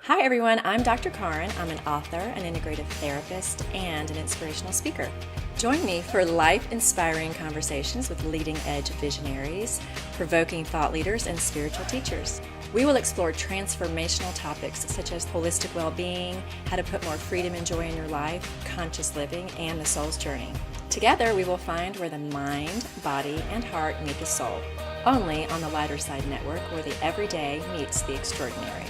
Hi everyone, I'm Dr. Karin. I'm an author, an integrative therapist, and an inspirational speaker. Join me for life-inspiring conversations with leading-edge visionaries, provoking thought leaders, and spiritual teachers. We will explore transformational topics such as holistic well-being, how to put more freedom and joy in your life, conscious living, and the soul's journey. Together, we will find where the mind, body, and heart meet the soul, only on the Lighter Side Network, where the everyday meets the extraordinary.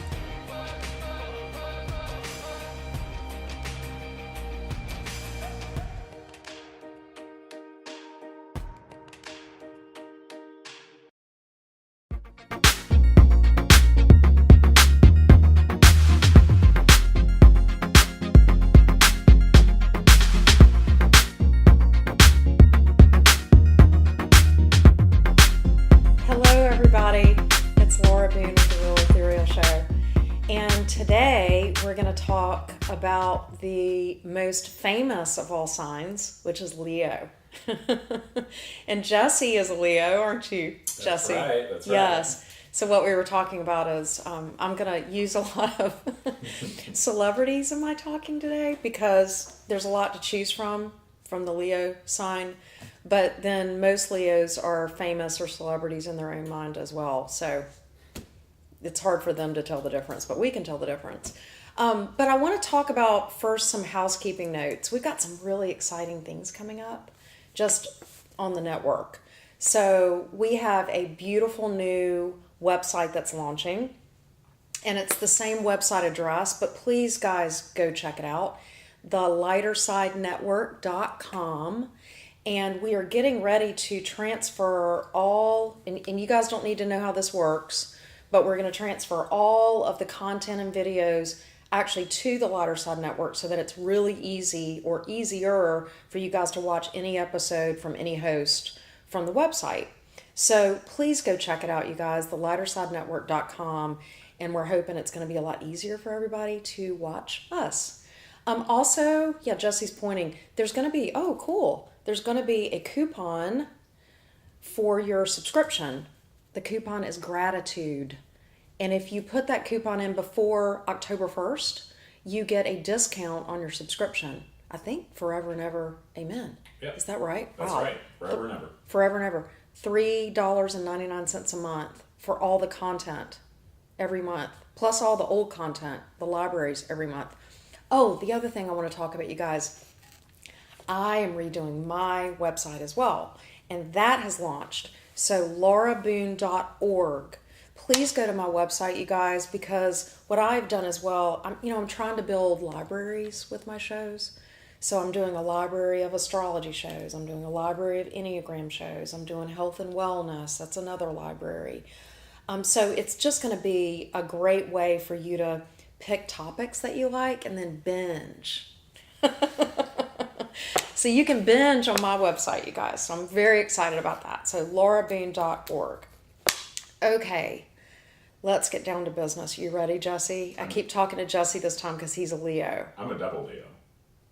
About the most famous of all signs, which is Leo. And Jesse is a Leo, aren't you, Jesse? That's right. Yes. So what we were talking about is I'm going to use a lot of celebrities in my talking today because there's a lot to choose from the Leo sign. But then most Leos are famous or celebrities in their own mind as well. So it's hard for them to tell the difference, but we can tell the difference. But I want to talk about first some housekeeping notes. We've got some really exciting things coming up just on the network. So we have a beautiful new website that's launching, and it's the same website address, but please guys go check it out, thelightersidenetwork.com. And we are getting ready to transfer all, and you guys don't need to know how this works, but we're going to transfer all of the content and videos actually to the Lighter Side Network so that it's really easy or easier for you guys to watch any episode from any host from the website. So please go check it out, you guys, thelightersidenetwork.com, and we're hoping it's going to be a lot easier for everybody to watch us. Also, yeah, Jesse's pointing, there's going to be, oh, cool, there's going to be a coupon for your subscription. The coupon is gratitude. And if you put that coupon in before October 1st, you get a discount on your subscription. I think forever and ever, amen. Yep. Is that right? That's right. Forever and ever. Forever and ever. $3.99 a month for all the content every month, plus all the old content, the libraries every month. Oh, the other thing I want to talk about, you guys, I am redoing my website as well, and that has launched. So lauraboone.org. Please go to my website, you guys, because what I've done as well, I'm trying to build libraries with my shows. So I'm doing a library of astrology shows. I'm doing a library of Enneagram shows. I'm doing health and wellness. That's another library. So it's just going to be a great way for you to pick topics that you like and then binge. So you can binge on my website, you guys. So I'm very excited about that. So lauraboone.org. Okay, let's get down to business. You ready, Jesse? I keep talking to Jesse this time because he's a Leo. I'm a double Leo.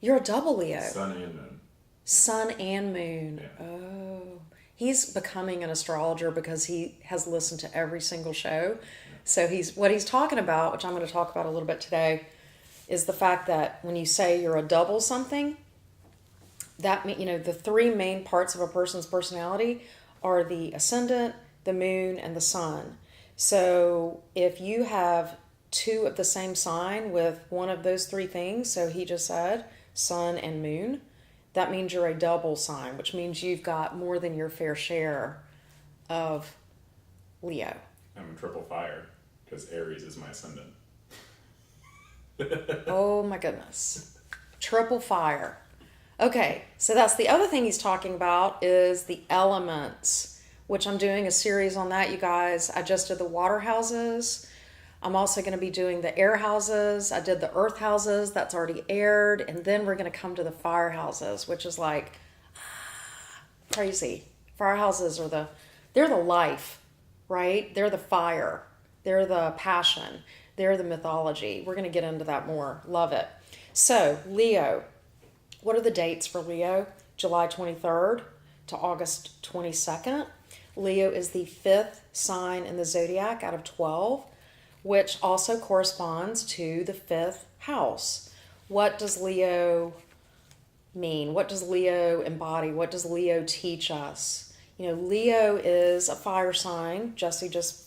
You're a double Leo. Sun and moon. Sun and moon. Yeah. Oh. He's becoming an astrologer because he has listened to every single show. Yeah. So what he's talking about, which I'm going to talk about a little bit today, is the fact that when you say you're a double something, that the three main parts of a person's personality are the ascendant, the moon, and the sun. So if you have two of the same sign with one of those three things, so he just said sun and moon, that means you're a double sign, which means you've got more than your fair share of Leo. I'm a triple fire because Aries is my ascendant. Oh my goodness. Triple fire. Okay, so that's the other thing he's talking about is the elements, which I'm doing a series on that, you guys. I just did the water houses. I'm also going to be doing the air houses. I did the earth houses. That's already aired. And then we're going to come to the fire houses, which is like crazy. Fire houses they're the life, right? They're the fire. They're the passion. They're the mythology. We're going to get into that more. Love it. So, Leo. What are the dates for Leo? July 23rd to August 22nd. Leo is the 5th sign in the zodiac out of 12. which also corresponds to the 5th house. What does Leo mean? What does Leo embody? What does Leo teach us? You know, Leo is a fire sign, Jesse just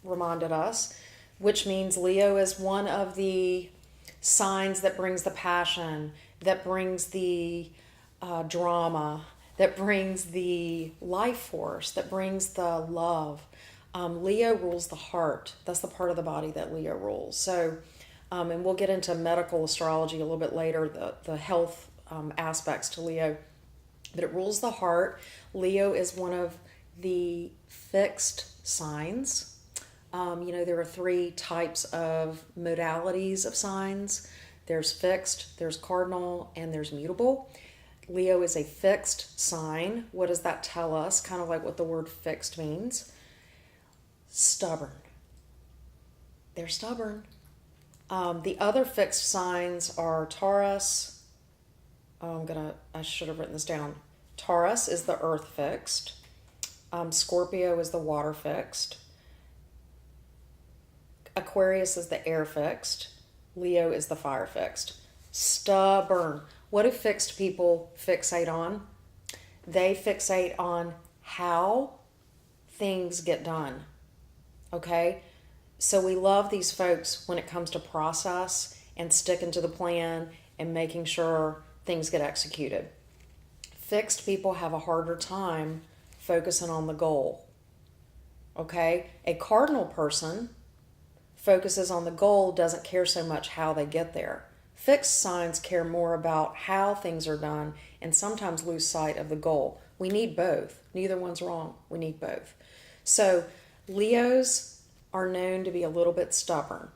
reminded us, which means Leo is one of the signs that brings the passion, that brings the drama, that brings the life force, that brings the love. Leo rules the heart. That's the part of the body that Leo rules. So, and we'll get into medical astrology a little bit later, the health aspects to Leo. But it rules the heart. Leo is one of the fixed signs. You know, there are 3 types of modalities of signs. There's fixed, there's cardinal, and there's mutable. Leo is a fixed sign. What does that tell us? Kind of like what the word fixed means. Stubborn. They're stubborn. The other fixed signs are Taurus. I should have written this down. Taurus is the earth fixed. Scorpio is the water fixed. Aquarius is the air fixed. Leo is the fire fixed. Stubborn. What do fixed people fixate on? They fixate on how things get done. Okay? So we love these folks when it comes to process and sticking to the plan and making sure things get executed. Fixed people have a harder time focusing on the goal. Okay? A cardinal person focuses on the goal, doesn't care so much how they get there. Fixed signs care more about how things are done and sometimes lose sight of the goal. We need both. Neither one's wrong. We need both. So Leos are known to be a little bit stubborn,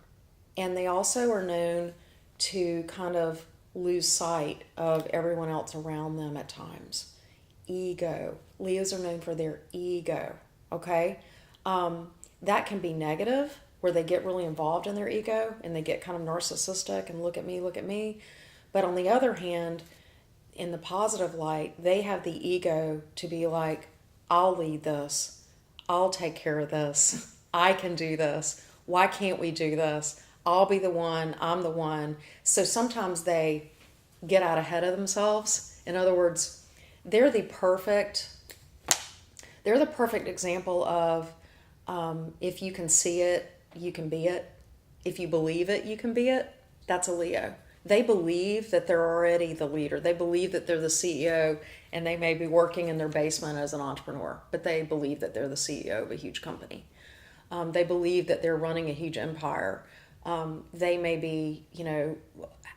and they also are known to kind of lose sight of everyone else around them at times. Ego. Leos are known for their ego, okay? That can be negative, where they get really involved in their ego and they get kind of narcissistic and look at me. But on the other hand, in the positive light, they have the ego to be like, I'll lead this. I'll take care of this. I can do this. Why can't we do this? I'll be the one. I'm the one. So sometimes they get out ahead of themselves. In other words, they're the perfect example of if you can see it, you can be it. If you believe it, you can be it. That's a Leo. They believe that they're already the leader. They believe that they're the CEO, and they may be working in their basement as an entrepreneur, but they believe that they're the CEO of a huge company. They believe that they're running a huge empire. They may be,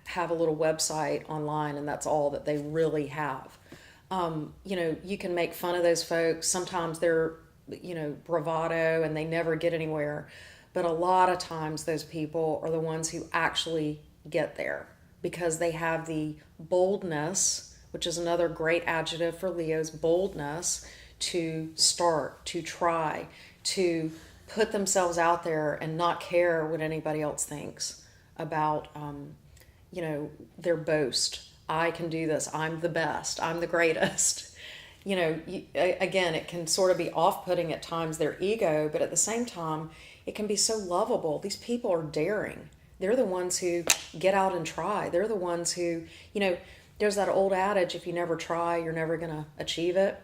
have a little website online, and that's all that they really have. You can make fun of those folks. Sometimes they're, bravado and they never get anywhere. But a lot of times those people are the ones who actually get there because they have the boldness, which is another great adjective for Leo's, boldness to start, to try, to put themselves out there and not care what anybody else thinks about, their boast. I can do this. I'm the best. I'm the greatest. Again, it can sort of be off-putting at times, their ego, but at the same time, it can be so lovable. These people are daring. They're the ones who get out and try. They're the ones who, there's that old adage, if you never try, you're never going to achieve it.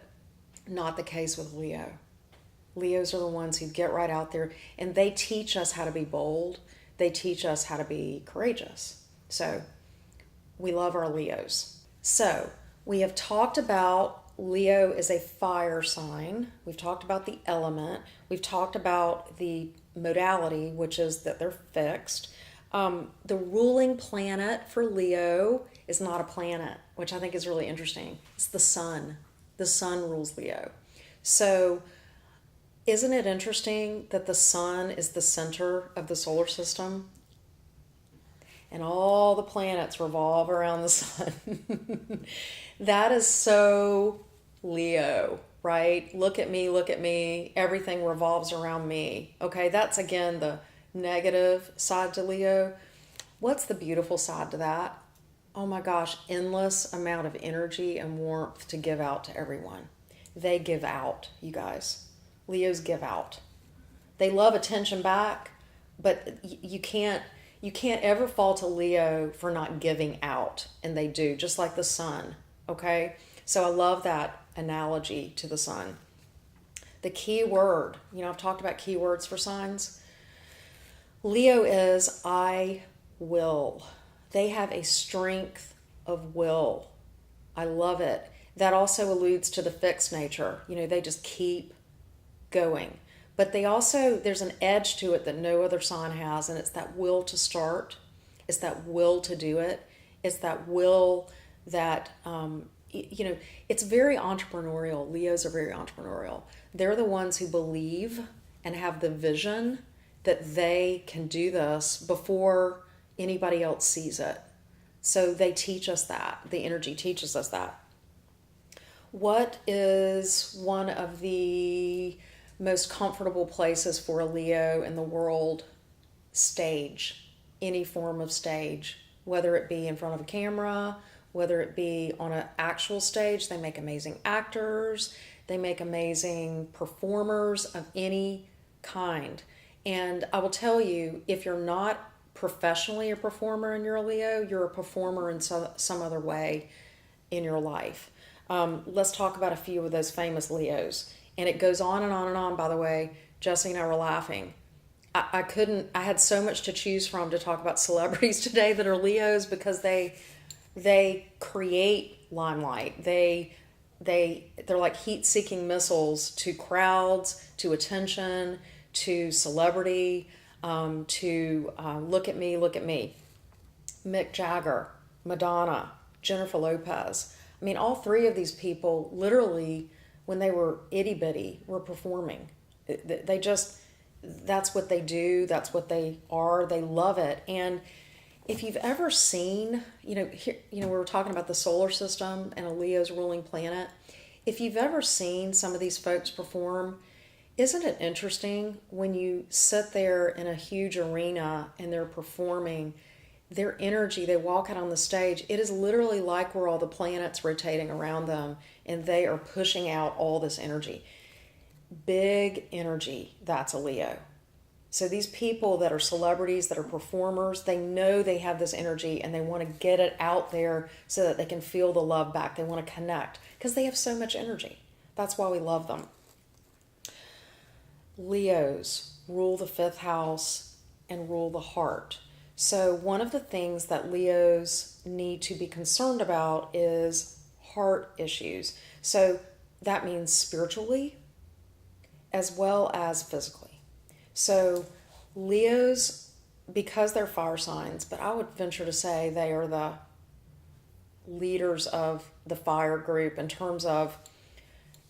Not the case with Leo. Leos are the ones who get right out there, and they teach us how to be bold. They teach us how to be courageous. So we love our Leos. So we have talked about Leo is a fire sign. We've talked about the element. We've talked about the modality, which is that they're fixed. The ruling planet for Leo is not a planet, which I think is really interesting. It's the sun. The sun rules Leo. So isn't it interesting that the sun is the center of the solar system? And all the planets revolve around the sun. That is so Leo, right? Look at me. Everything revolves around me. Okay, that's again the negative side to Leo. What's the beautiful side to that? Oh my gosh, endless amount of energy and warmth to give out to everyone. They give out, you guys. Leos give out. They love attention back, but you can't ever fault a Leo for not giving out, and they do, just like the sun. Okay, so I love that analogy to the sun. The key word, I've talked about keywords for signs. Leo is I will. They have a strength of will. I love it. That also alludes to the fixed nature. They just keep going. But there's an edge to it that no other sign has, and it's that will to start. It's that will to do it. It's that will that, it's very entrepreneurial. Leos are very entrepreneurial. They're the ones who believe and have the vision that they can do this before anybody else sees it. So they teach us that. The energy teaches us that. What is one of the most comfortable places for a Leo in the world? Stage. Any form of stage. Whether it be in front of a camera, whether it be on an actual stage. They make amazing actors. They make amazing performers of any kind. And I will tell you, if you're not professionally a performer and you're a Leo, you're a performer in some other way in your life. Let's talk about a few of those famous Leos. And it goes on and on and on, by the way. Jesse and I were laughing. I had so much to choose from to talk about celebrities today that are Leos, because they create limelight. They're like heat-seeking missiles to crowds, to attention, to celebrity, to look at me, look at me. Mick Jagger, Madonna, Jennifer Lopez. I mean, all three of these people, literally, when they were itty-bitty, were performing. They just, that's what they do. That's what they are. They love it. And if you've ever seen, here, we were talking about the solar system and a Leo's ruling planet. If you've ever seen some of these folks perform, isn't it interesting when you sit there in a huge arena and they're performing, their energy, they walk out on the stage, it is literally like we're all the planets rotating around them, and they are pushing out all this energy. Big energy, that's a Leo. So these people that are celebrities, that are performers, they know they have this energy and they want to get it out there so that they can feel the love back. They want to connect because they have so much energy. That's why we love them. Leos rule the fifth house and rule the heart. So one of the things that Leos need to be concerned about is heart issues. So that means spiritually as well as physically. So Leos, because they're fire signs, but I would venture to say they are the leaders of the fire group in terms of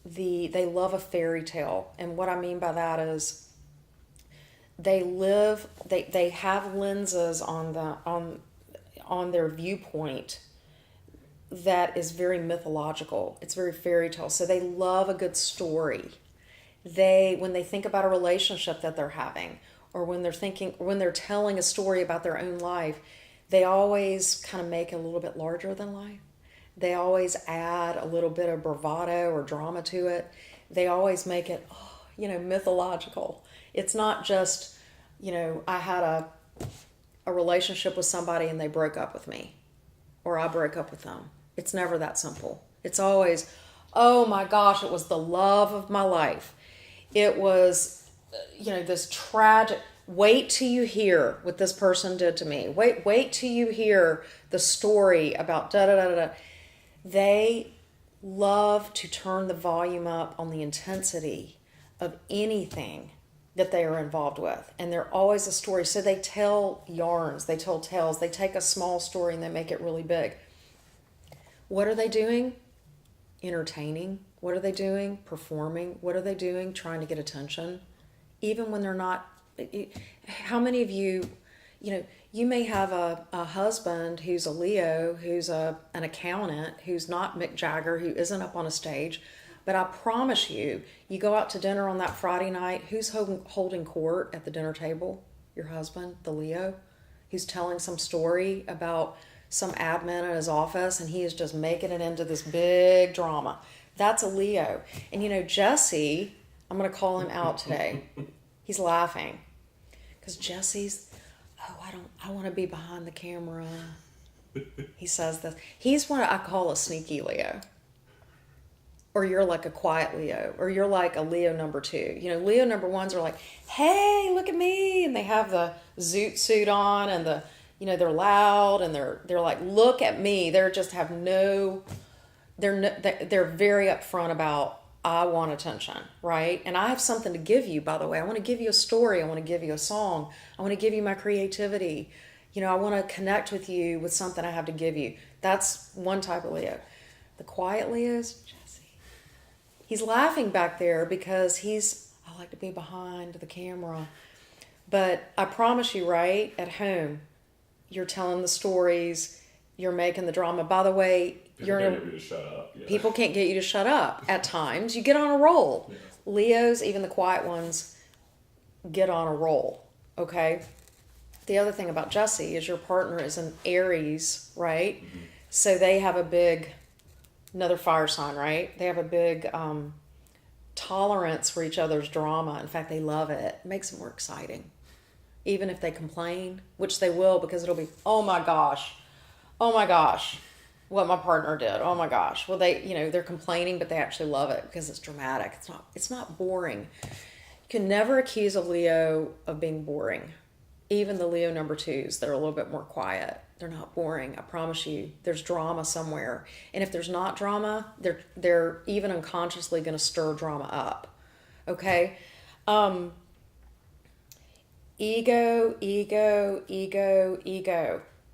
they love a fairy tale. And what I mean by that is they have lenses on their viewpoint that is very mythological. It's very fairy tale. So they love a good story. When they think about a relationship that they're having, or when they're telling a story about their own life, they always kind of make it a little bit larger than life. They always add a little bit of bravado or drama to it. They always make it, mythological. It's not just, I had a relationship with somebody and they broke up with me, or I broke up with them. It's never that simple. It's always, oh my gosh, it was the love of my life. It was, this tragic, wait till you hear what this person did to me. Wait till you hear the story about da-da-da-da-da. They love to turn the volume up on the intensity of anything that they are involved with. And they're always a story. So they tell yarns, they tell tales. They take a small story and they make it really big. What are they doing? Entertaining. What are they doing? Performing. What are they doing? Trying to get attention. Even when they're not. How many of you, you may have a husband who's a Leo, who's an accountant, who's not Mick Jagger, who isn't up on a stage. But I promise you, you go out to dinner on that Friday night, who's holding court at the dinner table? Your husband, the Leo, who's telling some story about some admin in his office, and he is just making it into this big drama. That's a Leo. And Jesse, I'm going to call him out today. He's laughing Because Jesse's, I want to be behind the camera. He says this. He's what I call a sneaky Leo. Or you're like a quiet Leo. Or you're like a Leo number 2. You know, Leo number 1s are like, hey, look at me. And they have the zoot suit on and the, you know, they're loud and they're like, look at me. They're just have no, they're very upfront about, I want attention, right? And I have something to give you, by the way. I want to give you a story. I want to give you a song. I want to give you my creativity. You know, I want to connect with you with something I have to give you. That's one type of Leo. The quiet Leos, Jesse. He's laughing back there because I like to be behind the camera. But I promise you, right, at home, you're telling the stories, you're making the drama. By the way, People can't get you to shut up. Yeah. People can't get you to shut up at times. You get on a roll. Yeah. Leos, even the quiet ones, get on a roll, okay? The other thing about Jesse is your partner is an Aries, right? Mm-hmm. So they have another fire sign, right? They have a big tolerance for each other's drama. In fact, they love it. It makes it more exciting. Even if they complain, which they will, because it'll be, oh my gosh, what my partner did. Oh my gosh. Well, they're complaining, but they actually love it because it's dramatic. It's not boring. You can never accuse a Leo of being boring. Even the Leo number 2s, they're a little bit more quiet. They're not boring. I promise you. There's drama somewhere. And if there's not drama, they're even unconsciously going to stir drama up. Okay? Ego.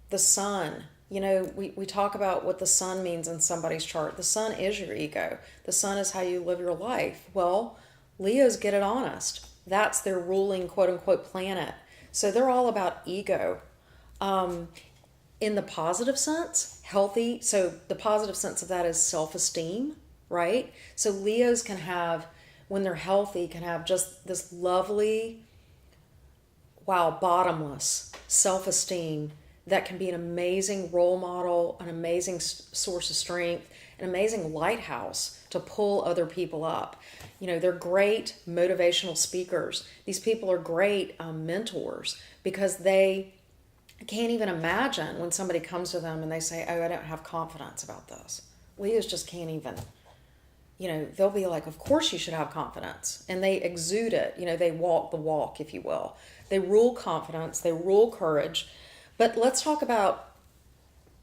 The sun. You know, we talk about what the sun means in somebody's chart. The sun is your ego. The sun is how you live your life. Well, Leos get it honest. That's their ruling quote-unquote planet. So they're all about ego. In the positive sense, healthy. So the positive sense of that is self-esteem, right? So Leos can have, when they're healthy, can have just this lovely, bottomless self-esteem that can be an amazing role model, an amazing source of strength, an amazing lighthouse to pull other people up. You know, they're great motivational speakers. These people are great mentors because they can't even imagine when somebody comes to them and they say, oh, I don't have confidence about this. Leos just can't even, they'll be like, of course you should have confidence. And they exude it. They walk the walk, if you will. They rule confidence. They rule courage. But let's talk about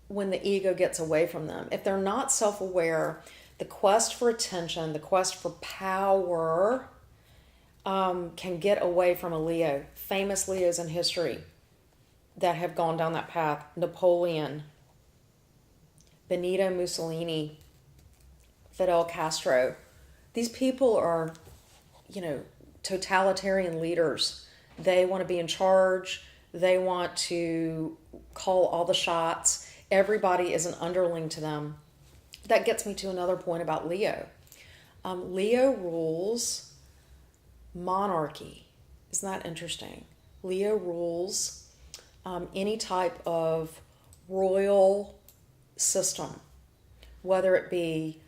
when the ego gets away from them. If they're not self-aware, the quest for attention, the quest for power can get away from a Leo. Famous Leos in history that have gone down that path. Napoleon, Benito Mussolini, Fidel Castro. These people are, totalitarian leaders. They want to be in charge. They want to call all the shots. Everybody is an underling to them. That gets me to another point about Leo. Leo rules monarchy. Isn't that interesting? Leo rules any type of royal system, whether it be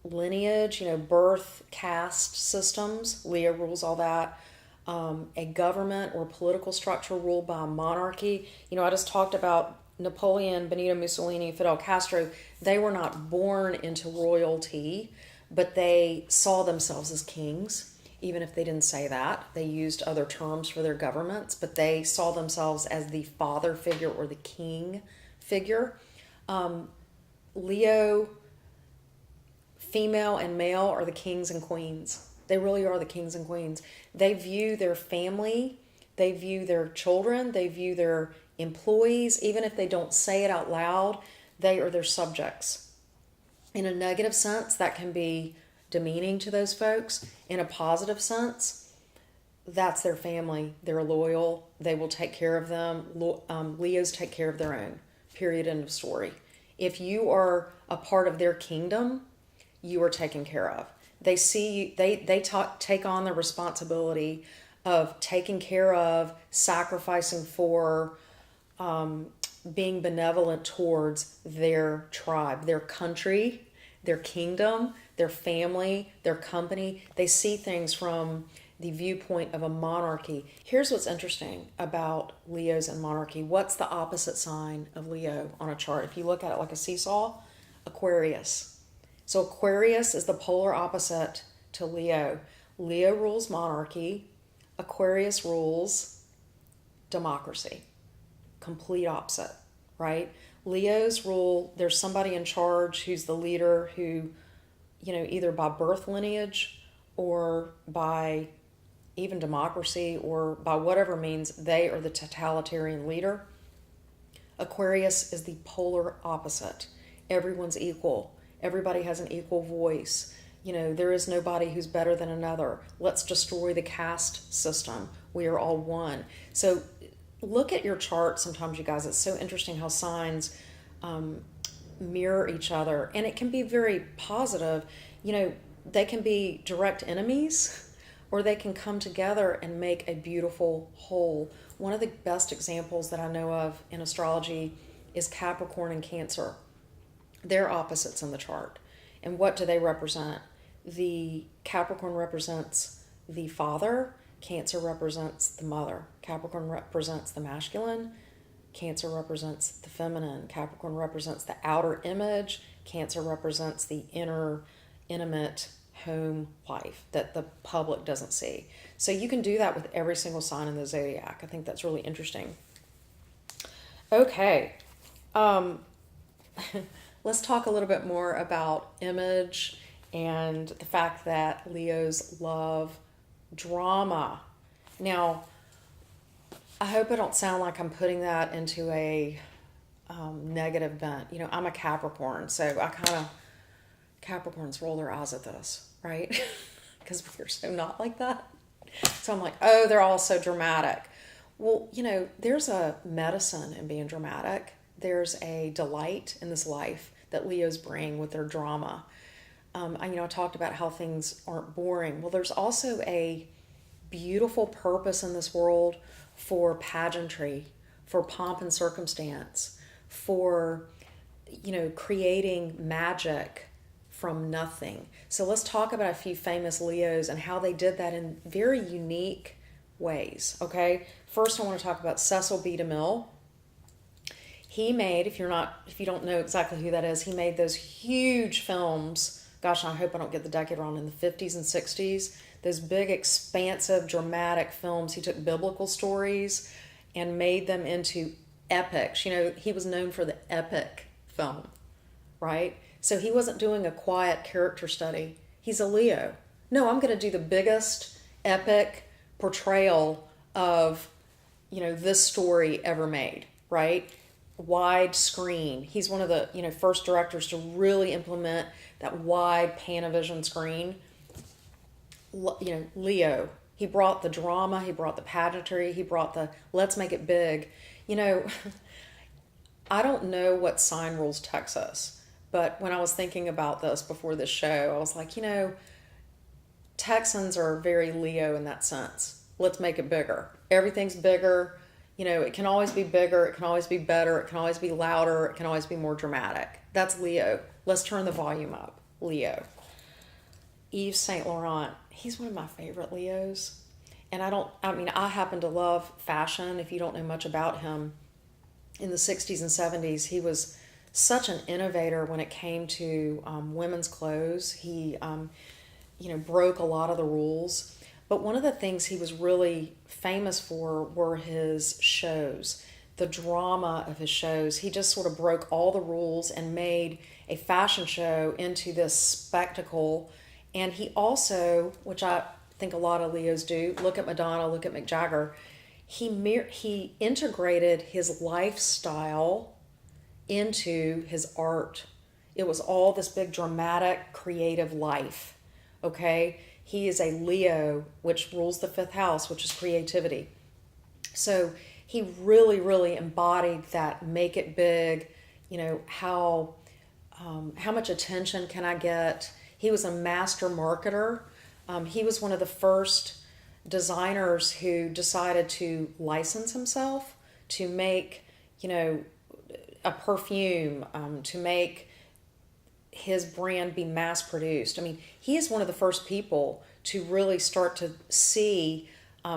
lineage, birth, caste systems. Leo rules all that. A government or political structure ruled by a monarchy. I just talked about Napoleon, Benito Mussolini, Fidel Castro. They were not born into royalty, but they saw themselves as kings. Even if they didn't say that, they used other terms for their governments, but they saw themselves as the father figure or the king figure. Leo, female and male, are the kings and queens. They really are the kings and queens. They view their family, they view their children, they view their employees. Even if they don't say it out loud, they are their subjects. In a negative sense, that can be demeaning to those folks. In a positive sense, that's their family. They're loyal. They will take care of them. Leos take care of their own. Period. End of story. If you are a part of their kingdom, you are taken care of. They see they take on the responsibility of taking care of, sacrificing for, being benevolent towards their tribe, their country, their kingdom, their family, their company. They see things from the viewpoint of a monarchy. Here's what's interesting about Leos and monarchy. What's the opposite sign of Leo on a chart? If you look at it like a seesaw, Aquarius. So Aquarius is the polar opposite to Leo. Leo rules monarchy. Aquarius rules democracy. Complete opposite, right? Leos rule, there's somebody in charge who's the leader who, either by birth lineage or by even democracy or by whatever means, they are the totalitarian leader. Aquarius is the polar opposite. Everyone's equal. Everybody has an equal voice. There is nobody who's better than another. Let's destroy the caste system. We are all one. So look at your chart sometimes, you guys. It's so interesting how signs mirror each other. And it can be very positive. They can be direct enemies, or they can come together and make a beautiful whole. One of the best examples that I know of in astrology is Capricorn and Cancer. They're opposites in the chart. And what do they represent? The Capricorn represents the father, Cancer represents the mother. Capricorn represents the masculine, Cancer represents the feminine. Capricorn represents the outer image, Cancer represents the inner, intimate home life that the public doesn't see. So you can do that with every single sign in the zodiac. I think that's really interesting. Okay. Let's talk a little bit more about image and the fact that Leos love drama. Now, I hope I don't sound like I'm putting that into a negative bent. I'm a Capricorn, so Capricorns roll their eyes at this, right? Because we're so not like that. So I'm like, oh, they're all so dramatic. Well, there's a medicine in being dramatic. There's a delight in this life that Leos bring with their drama. I talked about how things aren't boring. Well, there's also a beautiful purpose in this world for pageantry, for pomp and circumstance, for, creating magic from nothing. So let's talk about a few famous Leos and how they did that in very unique ways, okay? First, I want to talk about Cecil B. DeMille. He made, if you don't know exactly who that is, he made those huge films. Gosh, I hope I don't get the decade wrong, in the 50s and 60s. Those big, expansive, dramatic films. He took biblical stories and made them into epics. He was known for the epic film, right? So he wasn't doing a quiet character study. He's a Leo. No, I'm going to do the biggest epic portrayal of, this story ever made, right? Wide screen. He's one of the first directors to really implement that wide Panavision screen. Leo. He brought the drama. He brought the pageantry. He brought the let's make it big. I don't know what sign rules Texas, but when I was thinking about this before this show, I was like, Texans are very Leo in that sense. Let's make it bigger. Everything's bigger. It can always be bigger, it can always be better, it can always be louder, it can always be more dramatic. That's Leo. Let's turn the volume up. Leo. Yves Saint Laurent. He's one of my favorite Leos. And I happen to love fashion. If you don't know much about him, in the 60s and 70s, he was such an innovator when it came to women's clothes. He, broke a lot of the rules. But one of the things he was really famous for were his shows, the drama of his shows. He just sort of broke all the rules and made a fashion show into this spectacle. And he also, which I think a lot of Leos do, look at Madonna, look at Mick Jagger, he integrated his lifestyle into his art. It was all this big dramatic, creative life, okay? He is a Leo, which rules the fifth house, which is creativity. So he really, really embodied that make it big, how much attention can I get? He was a master marketer. He was one of the first designers who decided to license himself to make, a perfume, to make his brand be mass produced. He is one of the first people to really start to see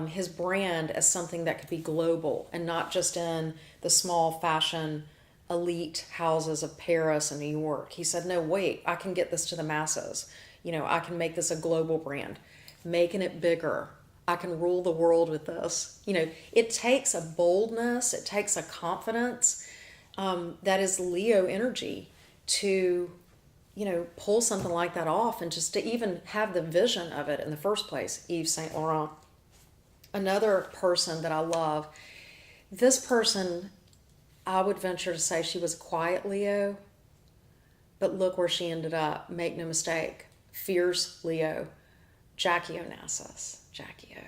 his brand as something that could be global and not just in the small fashion elite houses of Paris and New York. He said, no, wait, I can get this to the masses. I can make this a global brand, making it bigger. I can rule the world with this. It takes a boldness, it takes a confidence that is Leo energy to, pull something like that off and just to even have the vision of it in the first place. Yves Saint Laurent. Another person that I love, this person, I would venture to say she was a quiet Leo, but look where she ended up. Make no mistake. Fierce Leo. Jackie Onassis. Jackie O.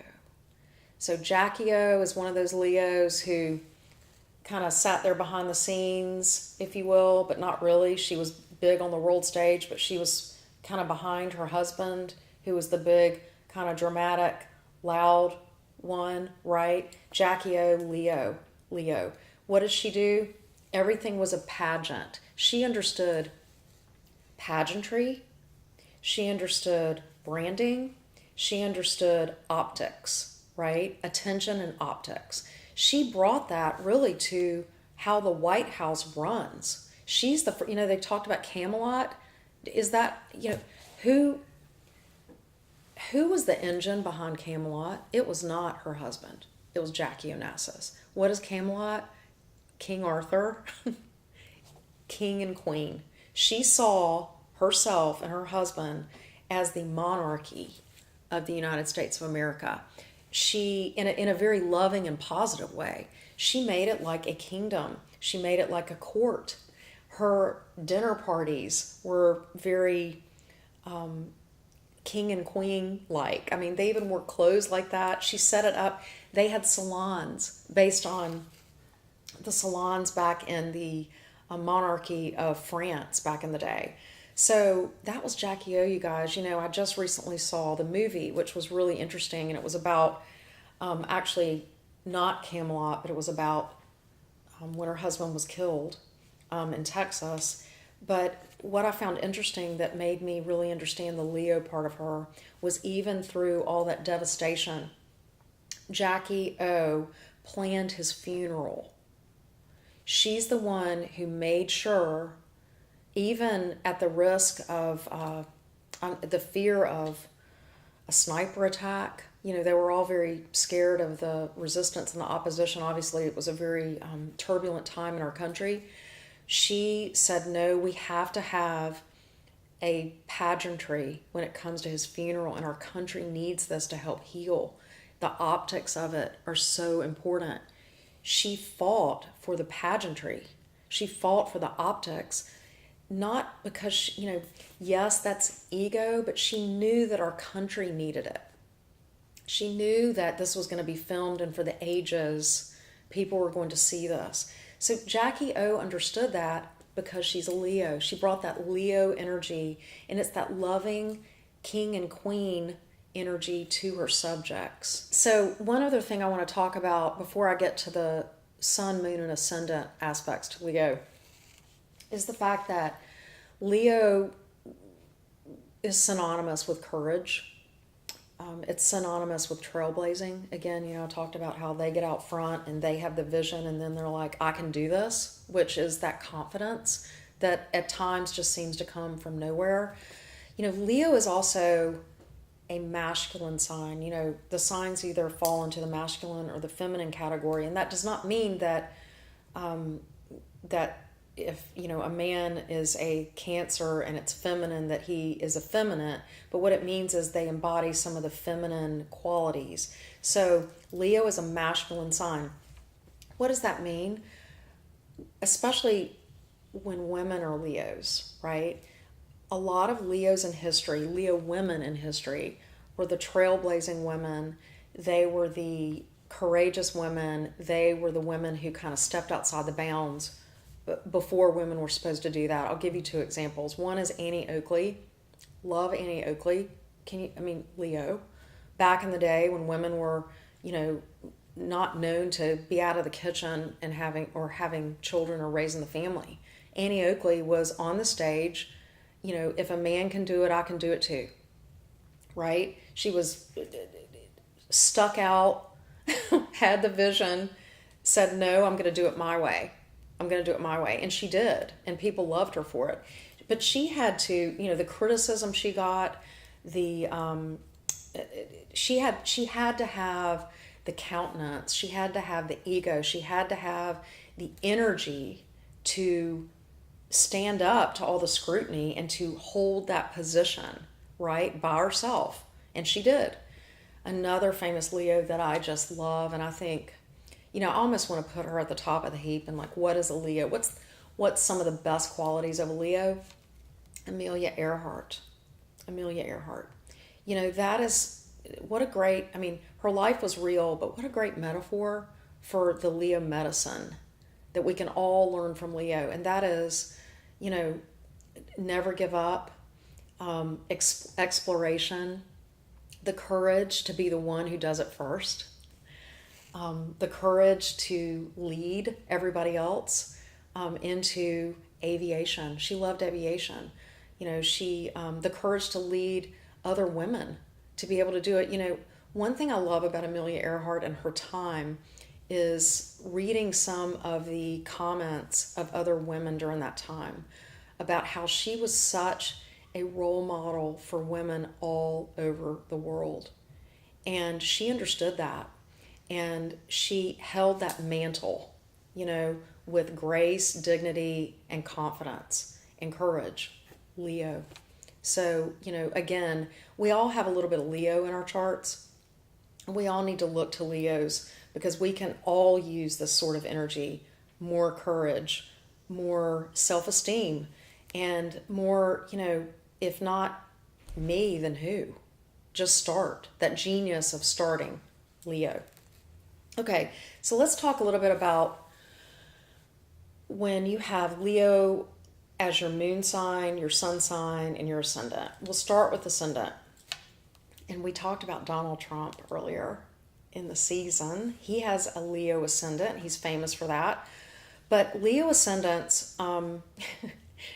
So Jackie O is one of those Leos who kind of sat there behind the scenes, if you will, but not really. She was big on the world stage, but she was kind of behind her husband, who was the big, kind of dramatic, loud one, right? Jackie O, Leo. Leo. What did she do? Everything was a pageant. She understood pageantry. She understood branding. She understood optics, right? Attention and optics. She brought that really to how the White House runs. She's the, they talked about Camelot. Is that, who was the engine behind Camelot? It was not her husband. It was Jackie Onassis. What is Camelot? King Arthur, king and queen. She saw herself and her husband as the monarchy of the United States of America. She, in a very loving and positive way, she made it like a kingdom. She made it like a court. Her dinner parties were very king and queen like. I mean, they even wore clothes like that. She set it up. They had salons based on the salons back in the monarchy of France back in the day. So that was Jackie O, you guys. I just recently saw the movie, which was really interesting, and it was about actually not Camelot, but it was about when her husband was killed in Texas. But what I found interesting that made me really understand the Leo part of her was even through all that devastation, Jackie O planned his funeral. She's the one who made sure, even at the risk of the fear of a sniper attack, they were all very scared of the resistance and the opposition. Obviously, it was a very turbulent time in our country. She said, no, we have to have a pageantry when it comes to his funeral, and our country needs this to help heal. The optics of it are so important. She fought for the pageantry. She fought for the optics, not because, yes, that's ego, but she knew that our country needed it. She knew that this was going to be filmed, and for the ages, people were going to see this. So Jackie O understood that because she's a Leo. She brought that Leo energy, and it's that loving king and queen energy to her subjects. So one other thing I want to talk about before I get to the sun, moon, and ascendant aspects to Leo is the fact that Leo is synonymous with courage. It's synonymous with trailblazing. Again, I talked about how they get out front and they have the vision, and then they're like, I can do this, which is that confidence that at times just seems to come from nowhere. Leo is also a masculine sign. The signs either fall into the masculine or the feminine category, and that does not mean that that if a man is a Cancer and it's feminine, that he is effeminate, but what it means is they embody some of the feminine qualities. So Leo is a masculine sign. What does that mean? Especially when women are Leos, right? A lot of Leos in history, Leo women in history, were the trailblazing women. They were the courageous women. They were the women who kind of stepped outside the bounds before women were supposed to do that. I'll give you two examples. One is Annie Oakley. Love Annie Oakley. Leo. Back in the day when women were, not known to be out of the kitchen and having children or raising the family. Annie Oakley was on the stage. If a man can do it, I can do it too. right? She was stuck out, had the vision, said, no, I'm going to do it my way. I'm going to do it my way. And she did. And people loved her for it. But she had to, the criticism she got, she had to have the countenance, she had to have the ego, she had to have the energy to stand up to all the scrutiny and to hold that position, right, by herself. And she did. Another famous Leo that I just love, and I think, I almost want to put her at the top of the heap and like, what is a Leo? What's some of the best qualities of a Leo? Amelia Earhart. Amelia Earhart. That is, what a great, her life was real, but what a great metaphor for the Leo medicine that we can all learn from Leo. And that is, never give up, exploration, the courage to be the one who does it first, the courage to lead everybody else into aviation. She loved aviation. The courage to lead other women to be able to do it. One thing I love about Amelia Earhart and her time is reading some of the comments of other women during that time about how she was such a role model for women all over the world. And she understood that. And she held that mantle, with grace, dignity, and confidence and courage. Leo. So, again, we all have a little bit of Leo in our charts. We all need to look to Leos because we can all use this sort of energy, more courage, more self-esteem, and more, if not me, then who? Just start. That genius of starting, Leo. Okay, so let's talk a little bit about when you have Leo as your moon sign, your sun sign, and your ascendant. We'll start with ascendant. And we talked about Donald Trump earlier in the season. He has a Leo ascendant. He's famous for that. But Leo ascendants, and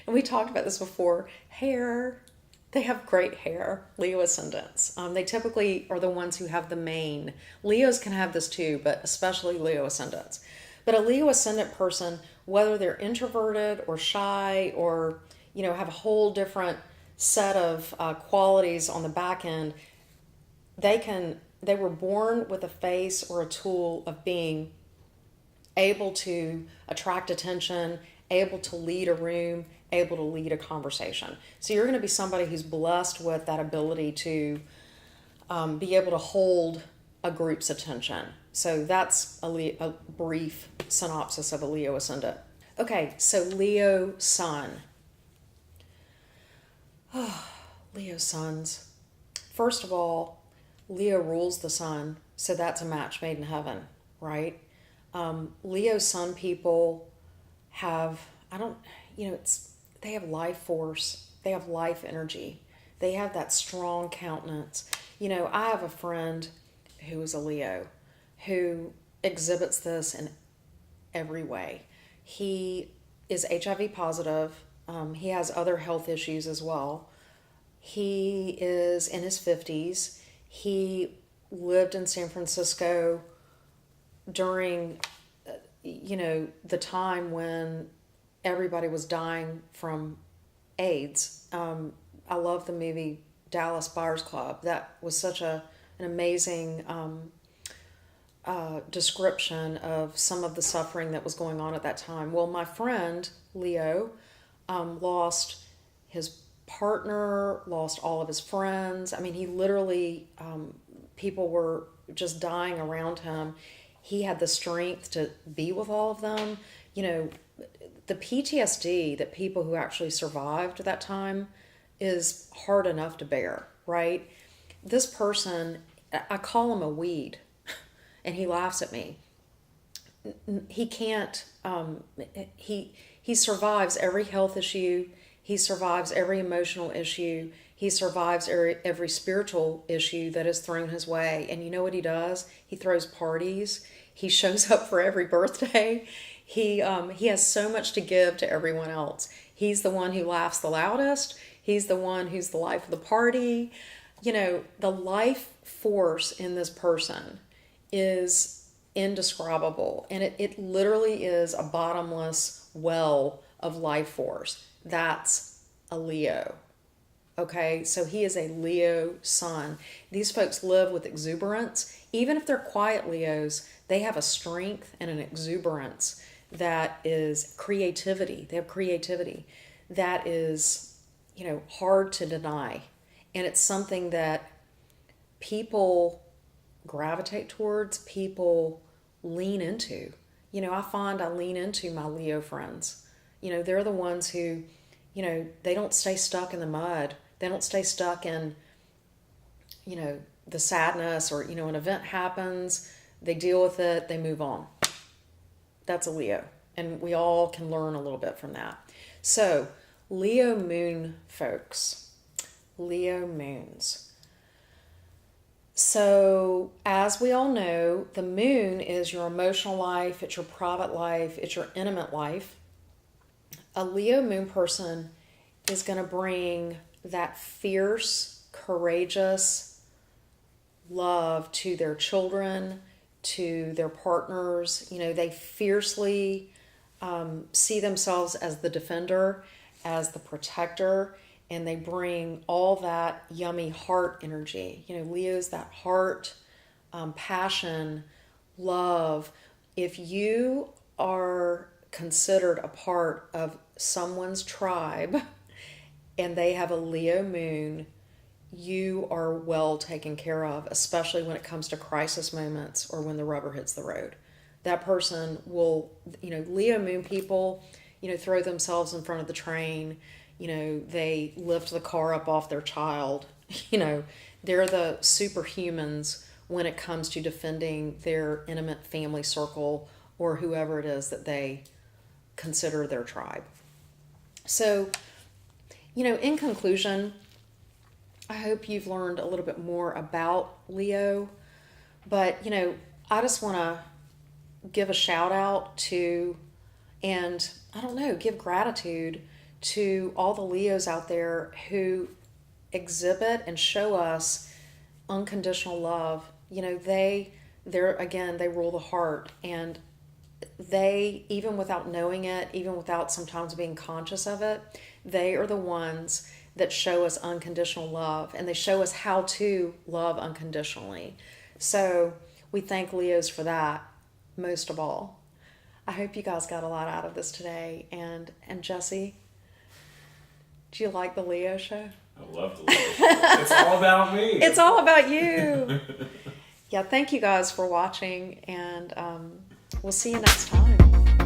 we talked about this before, hair. They have great hair, Leo ascendants. They typically are the ones who have the mane. Leos can have this too, but especially Leo ascendants. But a Leo ascendant person, whether they're introverted or shy or, have a whole different set of qualities on the back end, they were born with a face or a tool of being able to attract attention, able to lead a room, able to lead a conversation. So you're going to be somebody who's blessed with that ability to be able to hold a group's attention. So that's a brief synopsis of a Leo ascendant. Okay, so Leo sun. Leo suns. First of all, Leo rules the sun, so that's a match made in heaven, right? Leo sun people have, they have life force, they have life energy, they have that strong countenance. I have a friend who is a Leo who exhibits this in every way. He is HIV positive. He has other health issues as well. He is in his 50s. He lived in San Francisco during, the time when everybody was dying from AIDS. I love the movie Dallas Buyers Club. That was such an amazing description of some of the suffering that was going on at that time. Well, my friend, Leo, lost his partner, lost all of his friends. He literally, people were just dying around him. He had the strength to be with all of them. The PTSD that people who actually survived that time is hard enough to bear, right? This person, I call him a weed, and he laughs at me. He can't, he survives every health issue. He survives every emotional issue. He survives every spiritual issue that is thrown his way. And you know what he does? He throws parties. He shows up for every birthday. He has so much to give to everyone else. He's the one who laughs the loudest. He's the one who's the life of the party. the life force in this person is indescribable. And it literally is a bottomless well of life force. That's a Leo. Okay, so he is a Leo sun. These folks live with exuberance. Even if they're quiet Leos, they have a strength and an exuberance that is creativity. They have creativity that is, hard to deny. And it's something that people gravitate towards, people lean into. I find I lean into my Leo friends. They're the ones who, they don't stay stuck in the mud. They don't stay stuck in, the sadness or, an event happens, they deal with it, they move on. That's a Leo. And we all can learn a little bit from that. So, Leo moon folks. Leo moons. So, as we all know, the moon is your emotional life, it's your private life, it's your intimate life. A Leo moon person is going to bring that fierce, courageous love to their children, to their partners. They fiercely see themselves as the defender, as the protector, and they bring all that yummy heart energy. Leo's that heart, passion, love. If you are considered a part of someone's tribe and they have a Leo moon, you are well taken care of, especially when it comes to crisis moments or when the rubber hits the road. That person will, Leo moon people, throw themselves in front of the train. They lift the car up off their child. They're the superhumans when it comes to defending their intimate family circle or whoever it is that they consider their tribe. So, in conclusion, I hope you've learned a little bit more about Leo, but, I just want to give a shout out to, and give gratitude to all the Leos out there who exhibit and show us unconditional love. They rule the heart, and they, even without knowing it, even without sometimes being conscious of it, they are the ones that show us unconditional love, and they show us how to love unconditionally. So we thank Leos for that most of all. I hope you guys got a lot out of this today. And Jesse, do you like the Leo show? I love the Leo show. It's all about me. It's all about you. Yeah, thank you guys for watching, and we'll see you next time.